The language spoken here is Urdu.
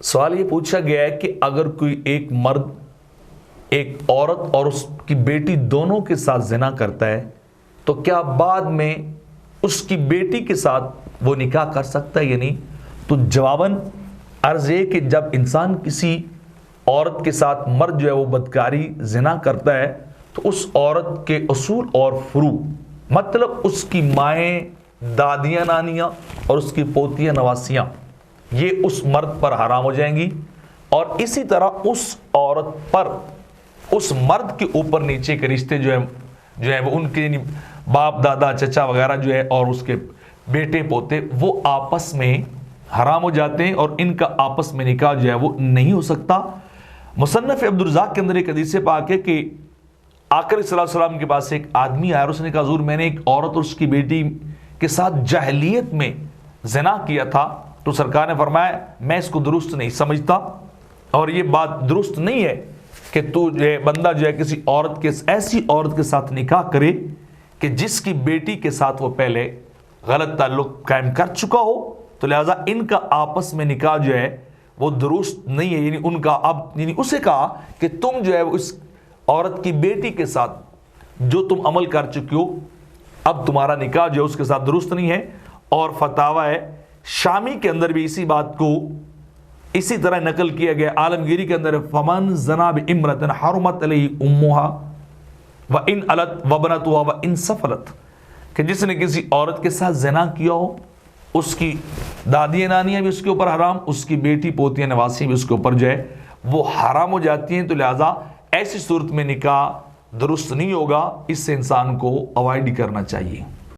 سوال یہ پوچھا گیا ہے کہ اگر کوئی ایک مرد ایک عورت اور اس کی بیٹی دونوں کے ساتھ زنا کرتا ہے تو کیا بعد میں اس کی بیٹی کے ساتھ وہ نکاح کر سکتا ہے یا نہیں؟ تو جواباً عرض ہے کہ جب انسان کسی عورت کے ساتھ مرد جو ہے وہ بدکاری زنا کرتا ہے تو اس عورت کے اصول اور فروع، مطلب اس کی مائیں، دادیاں، نانیاں اور اس کی پوتیاں، نواسیاں، یہ اس مرد پر حرام ہو جائیں گی، اور اسی طرح اس عورت پر اس مرد کے اوپر نیچے کے رشتے جو ہے وہ ان کے باپ، دادا، چچا وغیرہ جو ہے اور اس کے بیٹے پوتے وہ آپس میں حرام ہو جاتے ہیں، اور ان کا آپس میں نکاح جو ہے وہ نہیں ہو سکتا۔ مصنف عبدالرزاق کے اندر ایک حدیث پاک ہے کہ آقا صلی اللہ علیہ وسلم کے پاس ایک آدمی آیا اور اس نے کہا حضور میں نے ایک عورت اور اس کی بیٹی کے ساتھ جاہلیت میں زنا کیا تھا، تو سرکار نے فرمایا میں اس کو درست نہیں سمجھتا، اور یہ بات درست نہیں ہے کہ تو جو ہے بندہ جو ہے کسی عورت کے ایسی عورت کے ساتھ نکاح کرے کہ جس کی بیٹی کے ساتھ وہ پہلے غلط تعلق قائم کر چکا ہو، تو لہذا ان کا آپس میں نکاح جو ہے وہ درست نہیں ہے۔ یعنی ان کا اب اسے کہا کہ تم جو ہے اس عورت کی بیٹی کے ساتھ جو تم عمل کر چکے ہو اب تمہارا نکاح جو ہے اس کے ساتھ درست نہیں ہے۔ اور فتاوی ہے شامی کے اندر بھی اسی بات کو اسی طرح نقل کیا گیا، عالمگیری کے اندر فمن زنا بامرأۃ حرمت علیہ امها وان علت وبنتها وان سفلت، کہ جس نے کسی عورت کے ساتھ زنا کیا ہو اس کی دادیاں، نانیاں بھی اس کے اوپر حرام، اس کی بیٹی، پوتیاں، نواسیاں بھی اس کے اوپر جو ہے وہ حرام ہو جاتی ہیں۔ تو لہٰذا ایسی صورت میں نکاح درست نہیں ہوگا، اس سے انسان کو اوائڈ کرنا چاہیے۔